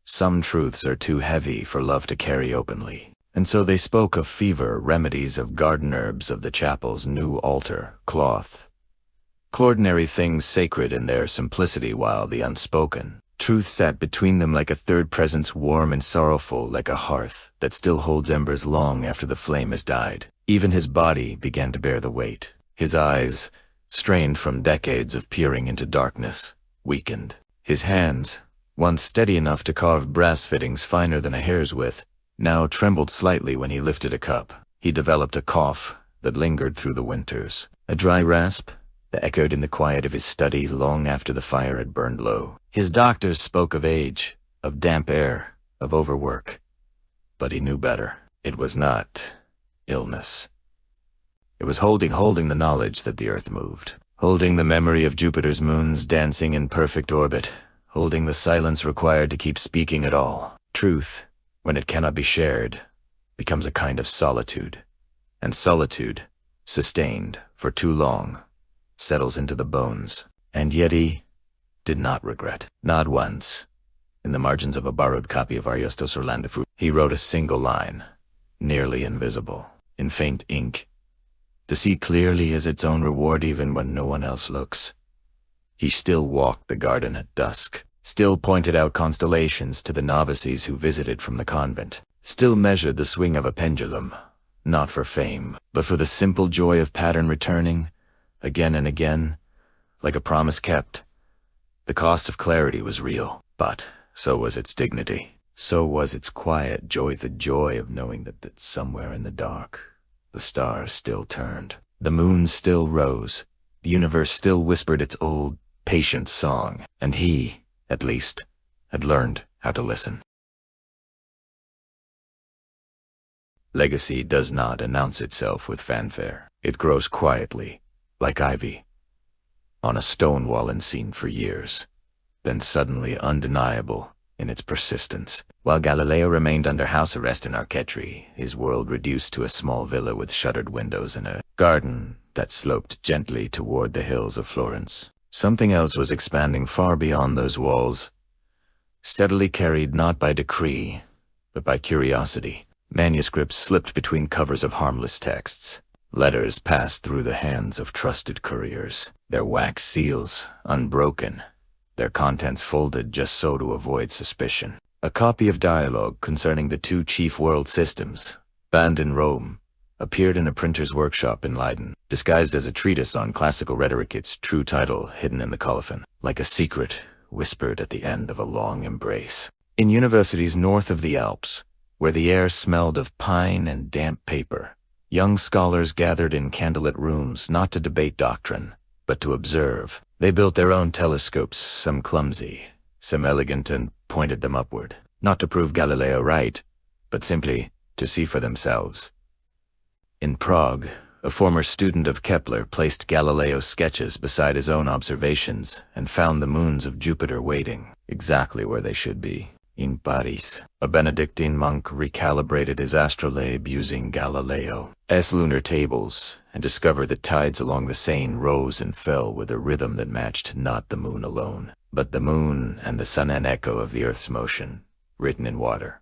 Some truths are too heavy for love to carry openly, and so they spoke of fever, remedies, of garden herbs, of the chapel's new altar, cloth. Ordinary things sacred in their simplicity, while the unspoken truth sat between them like a third presence, warm and sorrowful, like a hearth that still holds embers long after the flame has died. Even his body began to bear the weight. His eyes, strained from decades of peering into darkness, weakened. His hands, once steady enough to carve brass fittings finer than a hair's width, now trembled slightly when he lifted a cup. He developed a cough that lingered through the winters, a dry rasp that echoed in the quiet of his study long after the fire had burned low. His doctors spoke of age, of damp air, of overwork. But he knew better. It was not illness. It was holding the knowledge that the earth moved, holding the memory of Jupiter's moons dancing in perfect orbit, holding the silence required to keep speaking at all. Truth, when it cannot be shared, becomes a kind of solitude. And solitude, sustained for too long, settles into the bones. And yet he did not regret. Not once. In the margins of a borrowed copy of Ariosto's Orlandofu, he wrote a single line, nearly invisible, in faint ink. To see clearly is its own reward even when no one else looks. He still walked the garden at dusk, still pointed out constellations to the novices who visited from the convent, still measured the swing of a pendulum, not for fame, but for the simple joy of pattern returning, again and again, like a promise kept. The cost of clarity was real, but so was its dignity. So was its quiet joy, the joy of knowing that somewhere in the dark, the stars still turned, the moon still rose, the universe still whispered its old, patient song, and he, at least, had learned how to listen. Legacy does not announce itself with fanfare. It grows quietly, like ivy, on a stone wall unseen for years, then suddenly undeniable in its persistence. While Galileo remained under house arrest in Arcetri, his world reduced to a small villa with shuttered windows and a garden that sloped gently toward the hills of Florence. Something else was expanding far beyond those walls, steadily carried not by decree, but by curiosity. Manuscripts slipped between covers of harmless texts. Letters passed through the hands of trusted couriers, their wax seals unbroken, their contents folded just so to avoid suspicion. A copy of dialogue concerning the two chief world systems, banned in Rome, appeared in a printer's workshop in Leiden, disguised as a treatise on classical rhetoric, its true title hidden in the colophon, like a secret whispered at the end of a long embrace. In universities north of the Alps, where the air smelled of pine and damp paper, young scholars gathered in candlelit rooms not to debate doctrine, but to observe. They built their own telescopes, some clumsy, some elegant, and pointed them upward, not to prove Galileo right, but simply to see for themselves. In Prague, a former student of Kepler placed Galileo's sketches beside his own observations and found the moons of Jupiter waiting exactly where they should be. In Paris, a Benedictine monk recalibrated his astrolabe using Galileo's lunar tables and discovered that tides along the Seine rose and fell with a rhythm that matched not the moon alone, but the moon and the sun, an echo of the earth's motion, written in water.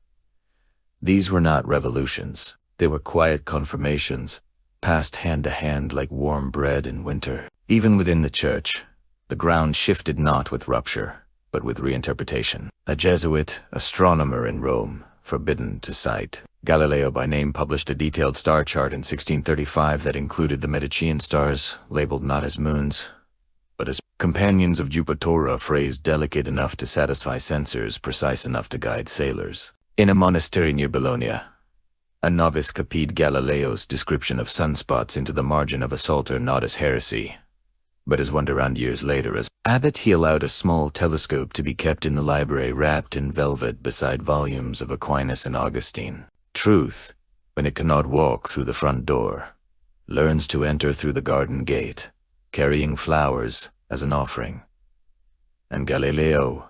These were not revolutions. They were quiet confirmations, passed hand to hand like warm bread in winter. Even within the church, the ground shifted not with rupture, but with reinterpretation. A Jesuit astronomer in Rome, forbidden to cite, Galileo by name, published a detailed star chart in 1635 that included the Medicean stars, labeled not as moons, but as companions of Jupiter, a phrase delicate enough to satisfy censors, precise enough to guide sailors. In a monastery near Bologna, a novice copied Galileo's description of sunspots into the margin of a psalter, not as heresy, but as wonder around years later. As abbot, he allowed a small telescope to be kept in the library wrapped in velvet beside volumes of Aquinas and Augustine. Truth, when it cannot walk through the front door, learns to enter through the garden gate, carrying flowers as an offering. And Galileo,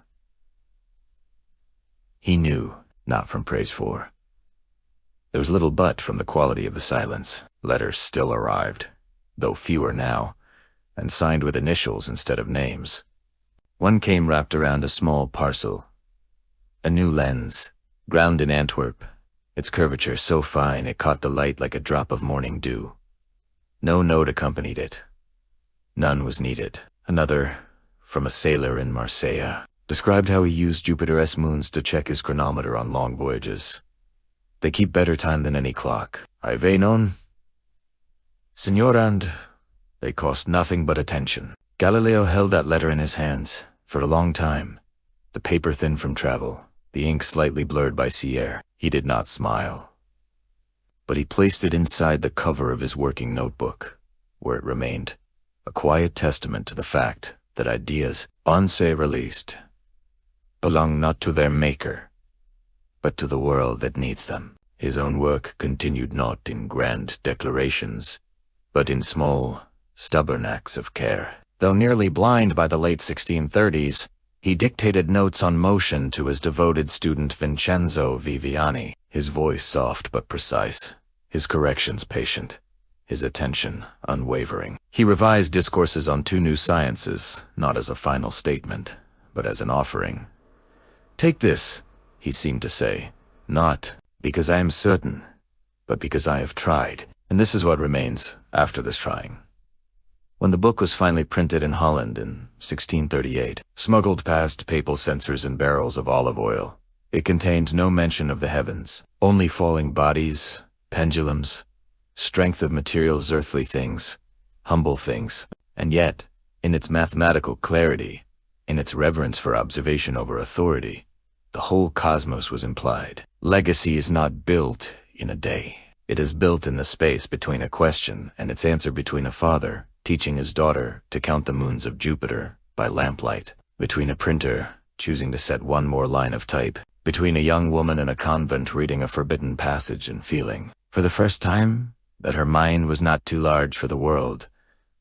he knew, not from praise for. There was little but from the quality of the silence. Letters still arrived, though fewer now, and signed with initials instead of names. One came wrapped around a small parcel. A new lens, ground in Antwerp, its curvature so fine it caught the light like a drop of morning dew. No note accompanied it. None was needed. Another, from a sailor in Marseille, described how he used Jupiter's moons to check his chronometer on long voyages. They keep better time than any clock. I've known. Signor, and they cost nothing but attention. Galileo held that letter in his hands for a long time, the paper thin from travel, the ink slightly blurred by sea air. He did not smile. But he placed it inside the cover of his working notebook, where it remained, a quiet testament to the fact that ideas, once released, belong not to their maker, but to the world that needs them. His own work continued not in grand declarations, but in small, stubborn acts of care. Though nearly blind by the late 1630s, he dictated notes on motion to his devoted student Vincenzo Viviani, his voice soft but precise, his corrections patient, his attention unwavering. He revised discourses on 2 new sciences, not as a final statement, but as an offering. Take this, he seemed to say, not because I am certain, but because I have tried, and this is what remains after this trying. When the book was finally printed in Holland in 1638, smuggled past papal censors in barrels of olive oil, it contained no mention of the heavens, only falling bodies, pendulums, strength of materials, earthly things, humble things, and yet, in its mathematical clarity, in its reverence for observation over authority, the whole cosmos was implied. Legacy is not built in a day. It is built in the space between a question and its answer, between a father teaching his daughter to count the moons of Jupiter by lamplight, between a printer choosing to set one more line of type, between a young woman in a convent reading a forbidden passage and feeling, for the first time, that her mind was not too large for the world,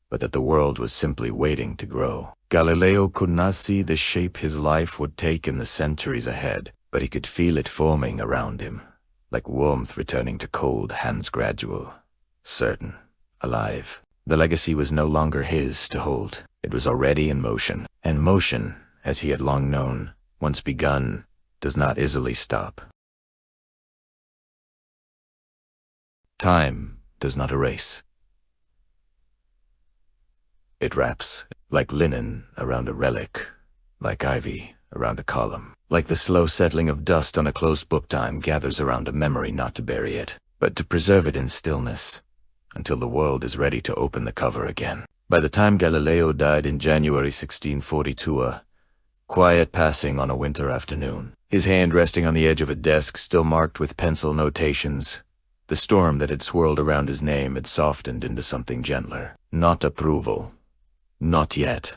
but that the world was simply waiting to grow. Galileo could not see the shape his life would take in the centuries ahead, but he could feel it forming around him, like warmth returning to cold hands, gradual, certain, alive. The legacy was no longer his to hold. It was already in motion, and motion, as he had long known, once begun, does not easily stop. Time does not erase. It wraps, like linen around a relic, like ivy around a column, like the slow settling of dust on a closed book. Time gathers around a memory not to bury it, but to preserve it in stillness, until the world is ready to open the cover again. By the time Galileo died in January 1642, a quiet passing on a winter afternoon, his hand resting on the edge of a desk still marked with pencil notations, the storm that had swirled around his name had softened into something gentler. Not approval. Not yet,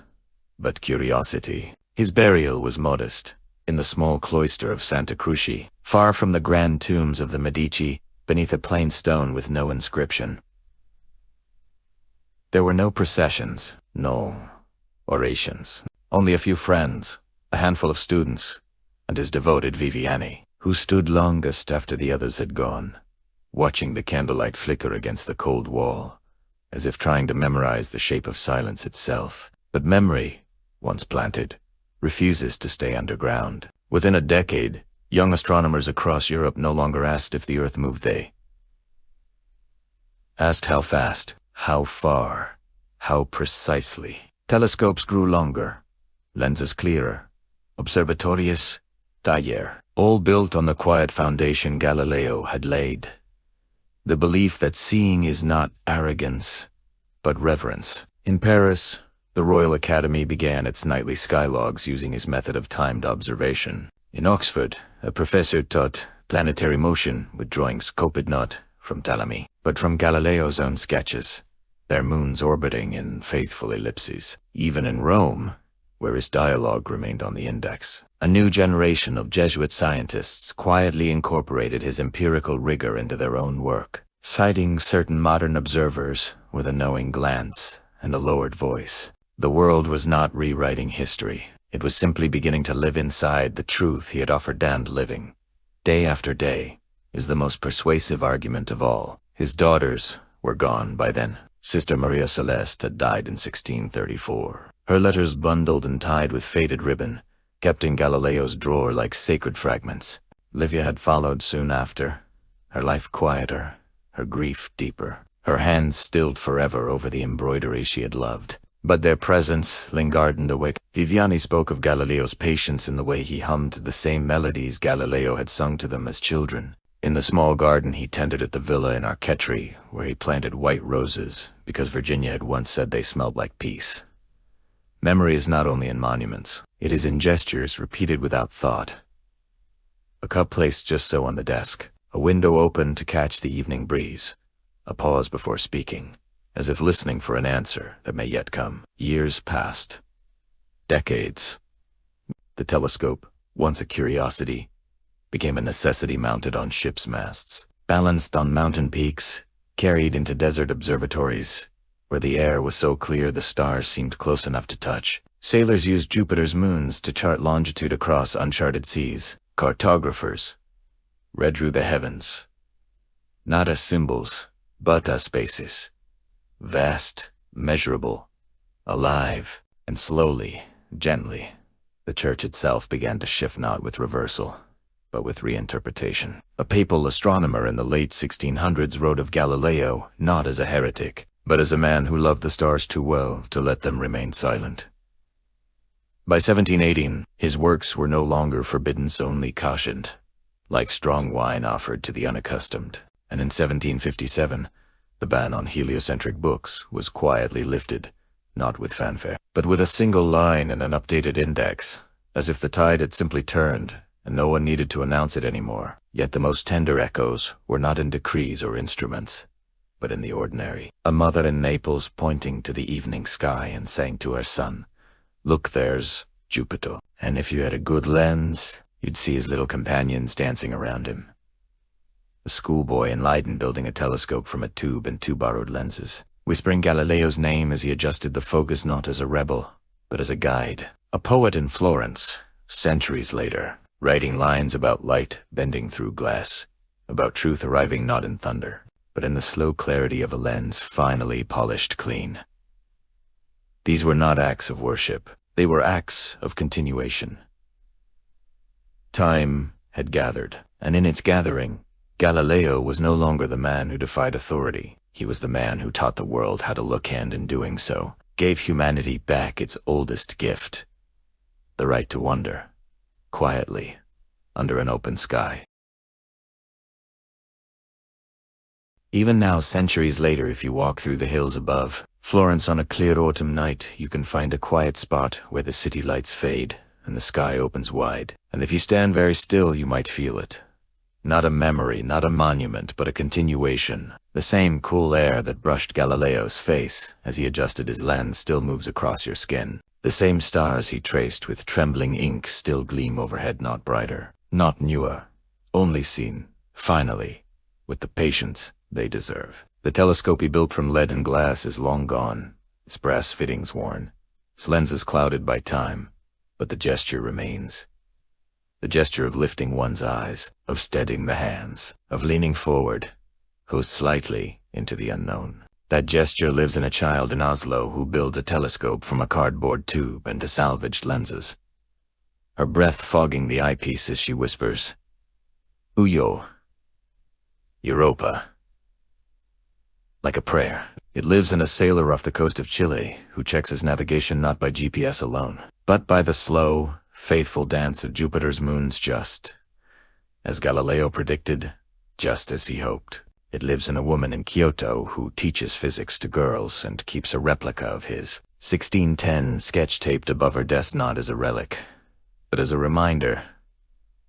but curiosity. His burial was modest, in the small cloister of Santa Croce, far from the grand tombs of the Medici, beneath a plain stone with no inscription. There were no processions, no orations, only a few friends, a handful of students, and his devoted Viviani, who stood longest after the others had gone, watching the candlelight flicker against the cold wall, as if trying to memorize the shape of silence itself. But memory, once planted, refuses to stay underground. Within a decade, young astronomers across Europe no longer asked if the Earth moved. They asked how fast, how far, how precisely. Telescopes grew longer, lenses clearer, observatorius taller, all built on the quiet foundation Galileo had laid. The belief that seeing is not arrogance, but reverence. In Paris, the Royal Academy began its nightly skylogs using his method of timed observation. In Oxford, a professor taught planetary motion with drawings copied not from Ptolemy, but from Galileo's own sketches, their moons orbiting in faithful ellipses. Even in Rome, where his dialogue remained on the index, a new generation of Jesuit scientists quietly incorporated his empirical rigor into their own work, citing certain modern observers with a knowing glance and a lowered voice. The world was not rewriting history. It was simply beginning to live inside the truth he had offered damned living. Day after day is the most persuasive argument of all. His daughters were gone by then. Sister Maria Celeste had died in 1634. Her letters, bundled and tied with faded ribbon, kept in Galileo's drawer like sacred fragments. Livia had followed soon after, her life quieter, her grief deeper, her hands stilled forever over the embroidery she had loved. But their presence lingered in the wake. Viviani spoke of Galileo's patience in the way he hummed the same melodies Galileo had sung to them as children. In the small garden he tended at the villa in Arcetri, where he planted white roses, because Virginia had once said they smelled like peace. Memory is not only in monuments, it is in gestures repeated without thought. A cup placed just so on the desk, a window open to catch the evening breeze, a pause before speaking, as if listening for an answer that may yet come. Years passed. Decades. The telescope, once a curiosity, became a necessity mounted on ships' masts, balanced on mountain peaks, carried into desert observatories, where the air was so clear the stars seemed close enough to touch. Sailors used Jupiter's moons to chart longitude across uncharted seas. Cartographers read through the heavens, not as symbols, but as spaces, vast, measurable, alive, and slowly, gently, the church itself began to shift, not with reversal, but with reinterpretation. A papal astronomer in the late 1600s wrote of Galileo not as a heretic, but as a man who loved the stars too well to let them remain silent. By 1718, his works were no longer forbidden, only cautioned, like strong wine offered to the unaccustomed. And in 1757, the ban on heliocentric books was quietly lifted, not with fanfare, but with a single line and an updated index, as if the tide had simply turned, and no one needed to announce it anymore. Yet the most tender echoes were not in decrees or instruments, but in the ordinary. A mother in Naples pointing to the evening sky and saying to her son, "Look, there's Jupiter." And if you had a good lens, you'd see his little companions dancing around him. A schoolboy in Leiden building a telescope from a tube and two borrowed lenses, whispering Galileo's name as he adjusted the focus, not as a rebel, but as a guide. A poet in Florence, centuries later, writing lines about light bending through glass, about truth arriving not in thunder, but in the slow clarity of a lens finally polished clean. These were not acts of worship, they were acts of continuation. Time had gathered, and in its gathering, Galileo was no longer the man who defied authority. He was the man who taught the world how to look, and in doing so, gave humanity back its oldest gift, the right to wonder, quietly, under an open sky. Even now, centuries later, if you walk through the hills above Florence on a clear autumn night, you can find a quiet spot where the city lights fade and the sky opens wide. And if you stand very still, you might feel it. Not a memory, not a monument, but a continuation. The same cool air that brushed Galileo's face as he adjusted his lens still moves across your skin. The same stars he traced with trembling ink still gleam overhead, not brighter, not newer, only seen, finally, with the patience they deserve. The telescope he built from lead and glass is long gone, its brass fittings worn, its lenses clouded by time, but the gesture remains. The gesture of lifting one's eyes, of steadying the hands, of leaning forward, goes slightly into the unknown. That gesture lives in a child in Oslo who builds a telescope from a cardboard tube and to salvaged lenses. Her breath fogging the eyepiece as she whispers, "Uyo, Europa." Like a prayer. It lives in a sailor off the coast of Chile who checks his navigation not by GPS alone, but by the slow, faithful dance of Jupiter's moons, just as Galileo predicted, just as he hoped. It lives in a woman in Kyoto who teaches physics to girls and keeps a replica of his 1610 sketch taped above her desk, not as a relic, but as a reminder.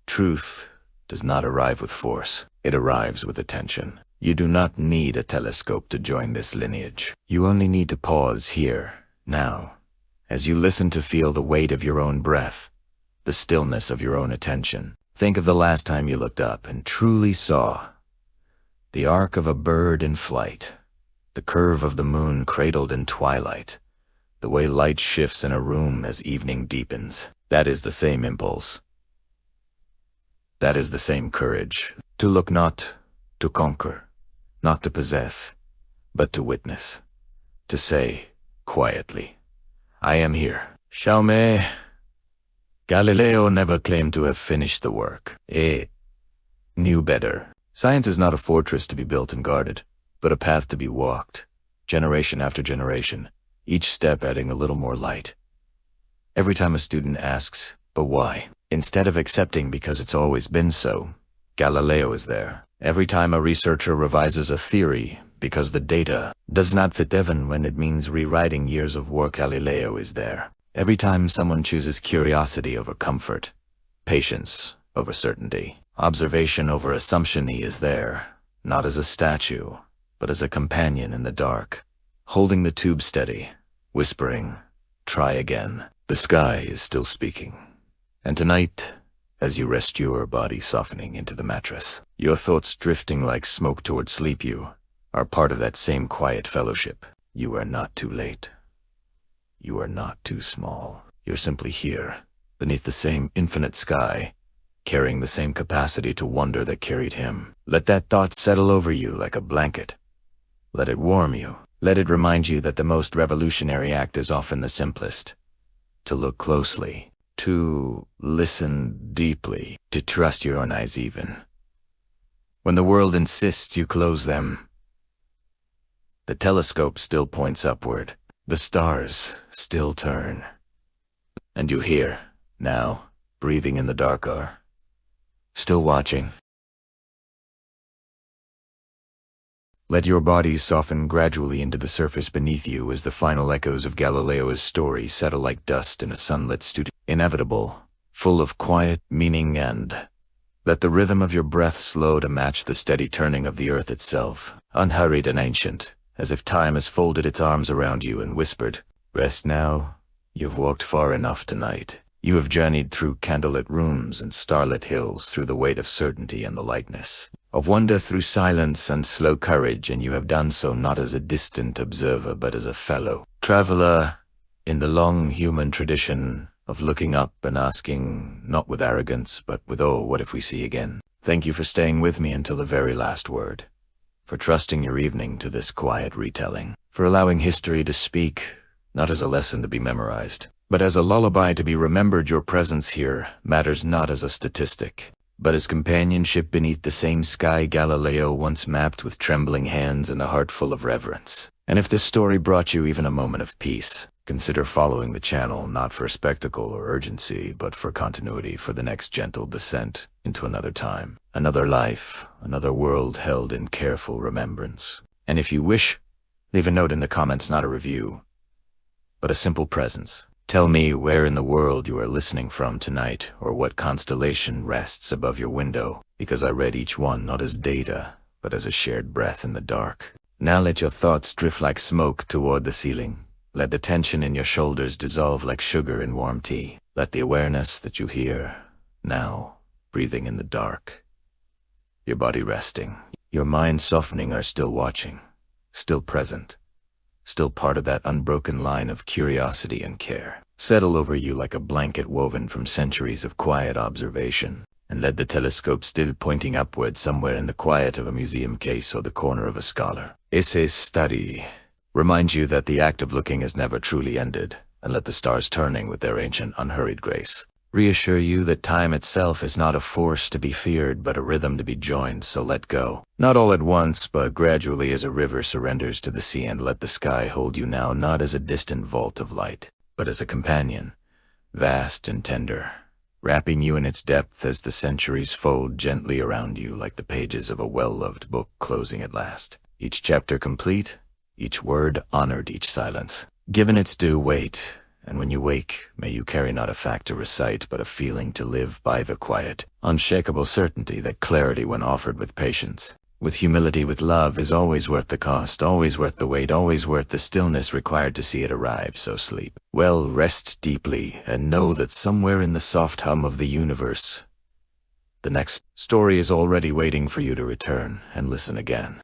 Truth does not arrive with force. It arrives with attention. You do not need a telescope to join this lineage. You only need to pause here, now, as you listen to feel the weight of your own breath, the stillness of your own attention. Think of the last time you looked up and truly saw the arc of a bird in flight, The curve of the moon cradled in twilight. The way light shifts in a room as evening deepens. That is the same impulse. That is the same courage. To look, not to conquer, not to possess, but to witness. To say, quietly, I am here. Xiaomei. Galileo never claimed to have finished the work. He knew better. Science is not a fortress to be built and guarded, but a path to be walked, generation after generation, each step adding a little more light. Every time a student asks, but why? Instead of accepting because it's always been so, Galileo is there. Every time a researcher revises a theory because the data does not fit, even when it means rewriting years of work, Galileo is there. Every time someone chooses curiosity over comfort, patience over certainty, observation over assumption, he is there, not as a statue, but as a companion in the dark, holding the tube steady, whispering, try again. The sky is still speaking. And tonight, as you rest your body softening into the mattress, your thoughts drifting like smoke toward sleep, you are part of that same quiet fellowship. You are not too late. You are not too small. You're simply here, beneath the same infinite sky, carrying the same capacity to wonder that carried him. Let that thought settle over you like a blanket. Let it warm you. Let it remind you that the most revolutionary act is often the simplest. To look closely, to listen deeply, to trust your own eyes even. When the world insists you close them, the telescope still points upward. The stars still turn. And you hear, now, breathing in the dark, are still watching. Let your body soften gradually into the surface beneath you as the final echoes of Galileo's story settle like dust in a sunlit studio. Inevitable, full of quiet meaning, and let the rhythm of your breath slow to match the steady turning of the earth itself, unhurried and ancient, as if time has folded its arms around you and whispered, rest now, you've walked far enough tonight. You have journeyed through candlelit rooms and starlit hills, through the weight of certainty and the lightness of wonder, through silence and slow courage, and you have done so not as a distant observer but as a fellow traveler in the long human tradition of looking up and asking, not with arrogance but with, oh, what if we see again? Thank you for staying with me until the very last word, for trusting your evening to this quiet retelling, for allowing history to speak, not as a lesson to be memorized, but as a lullaby to be remembered. Your presence here matters not as a statistic, but as companionship beneath the same sky Galileo once mapped with trembling hands and a heart full of reverence. And if this story brought you even a moment of peace, consider following the channel, not for spectacle or urgency, but for continuity, for the next gentle descent into another time, another life, another world held in careful remembrance. And if you wish, leave a note in the comments, not a review, but a simple presence. Tell me where in the world you are listening from tonight, or what constellation rests above your window, because I read each one not as data, but as a shared breath in the dark. Now let your thoughts drift like smoke toward the ceiling. Let the tension in your shoulders dissolve like sugar in warm tea. Let the awareness that you hear, now, breathing in the dark, your body resting, your mind softening, are still watching, still present, still part of that unbroken line of curiosity and care, settle over you like a blanket woven from centuries of quiet observation, and let the telescope still pointing upward somewhere in the quiet of a museum case or the corner of a scholar. Esse study remind you that the act of looking has never truly ended, and let the stars turning with their ancient unhurried grace reassure you that time itself is not a force to be feared but a rhythm to be joined. So let go, not all at once but gradually, as a river surrenders to the sea, and let the sky hold you now, not as a distant vault of light, but as a companion, vast and tender, wrapping you in its depth as the centuries fold gently around you like the pages of a well-loved book closing at last, each chapter complete, each word honored, each silence given its due weight. And when you wake, may you carry not a fact to recite, but a feeling to live by, the quiet, unshakable certainty that clarity, when offered with patience, with humility, with love, is always worth the cost, always worth the wait, always worth the stillness required to see it arrive. So sleep well, rest deeply, and know that somewhere in the soft hum of the universe, the next story is already waiting for you to return and listen again.